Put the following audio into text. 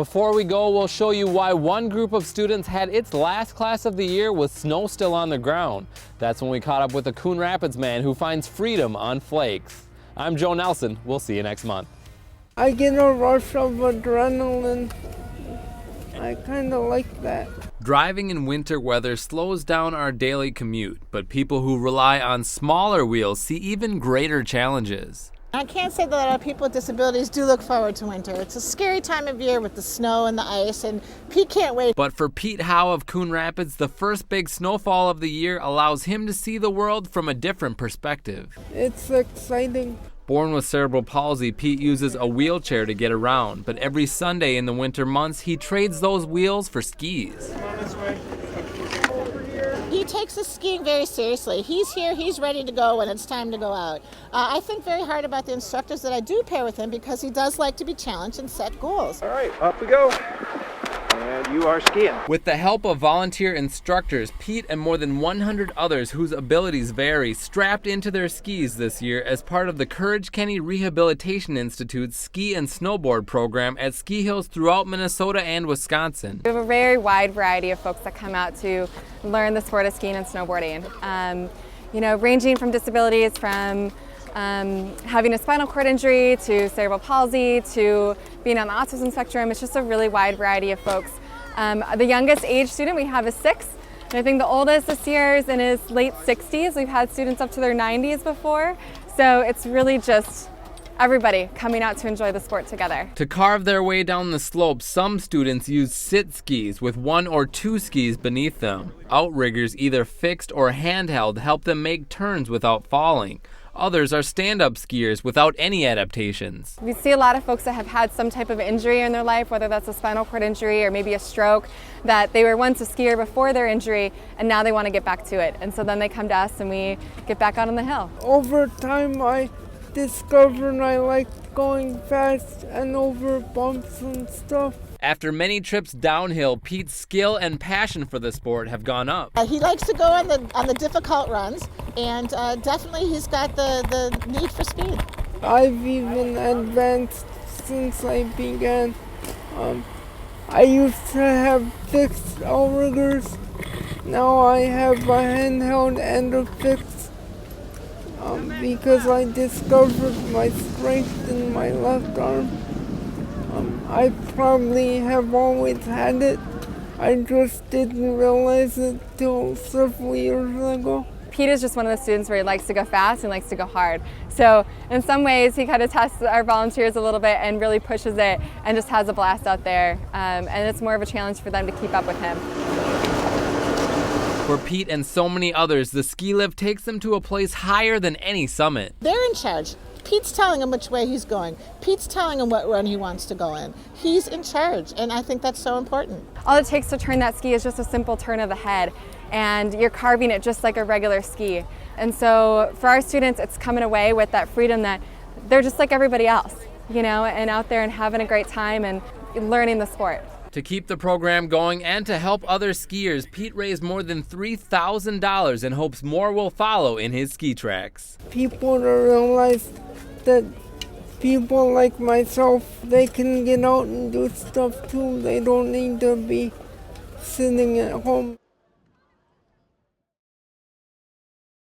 Before we go, we'll show you why one group of students had its last class of the year with snow still on the ground. That's when we caught up with a Coon Rapids man who finds freedom on flakes. I'm Joe Nelson. We'll see you next month. I get a rush of adrenaline. I kind of like that. Driving in winter weather slows down our daily commute, but people who rely on smaller wheels see even greater challenges. I can't say that a lot of people with disabilities do look forward to winter. It's a scary time of year with the snow and the ice, and Pete can't wait. But for Pete Howe of Coon Rapids, the first big snowfall of the year allows him to see the world from a different perspective. It's exciting. Born with cerebral palsy, Pete uses a wheelchair to get around, but every Sunday in the winter months, he trades those wheels for skis. He takes his skiing very seriously. He's here, he's ready to go when it's time to go out. I think very hard about the instructors that I do pair with him because he does like to be challenged and set goals. All right, up we go. And you are skiing. With the help of volunteer instructors, Pete and more than 100 others whose abilities vary strapped into their skis this year as part of the Courage Kenny Rehabilitation Institute's ski and snowboard program at ski hills throughout Minnesota and Wisconsin. We have a very wide variety of folks that come out to learn the sport of skiing and snowboarding. Ranging from disabilities from having a spinal cord injury to cerebral palsy to being on the autism spectrum. It's just a really wide variety of folks. The youngest age student we have is 6, and I think the oldest this year is in his late 60s. We've had students up to their 90s before, so it's really just everybody coming out to enjoy the sport together. To carve their way down the slope, some students use sit skis with 1 or 2 skis beneath them. Outriggers, either fixed or handheld, help them make turns without falling. Others are stand-up skiers without any adaptations. We see a lot of folks that have had some type of injury in their life, whether that's a spinal cord injury or maybe a stroke, that they were once a skier before their injury and now they want to get back to it. And so then they come to us and we get back out on the hill. Over time, I discovered I liked going fast and over bumps and stuff. After many trips downhill, Pete's skill and passion for the sport have gone up. He likes to go on the difficult runs, and definitely he's got the need for speed. I've even advanced since I began. I used to have fixed outriggers. Now I have a handheld and a fixed because I discovered my strength in my left arm. I probably have always had it. I just didn't realize it till several years ago. Pete is just one of the students where he likes to go fast and likes to go hard. So in some ways he kind of tests our volunteers a little bit and really pushes it and just has a blast out there. And it's more of a challenge for them to keep up with him. For Pete and so many others, the ski lift takes them to a place higher than any summit. They're in charge. Pete's telling him which way he's going. Pete's telling him what run he wants to go in. He's in charge, and I think that's so important. All it takes to turn that ski is just a simple turn of the head, and you're carving it just like a regular ski. And so for our students, it's coming away with that freedom that they're just like everybody else, and out there and having a great time and learning the sport. To keep the program going and to help other skiers, Pete raised more than $3,000 and hopes more will follow in his ski tracks. People to realize that people like myself, they can get out and do stuff too. They don't need to be sitting at home.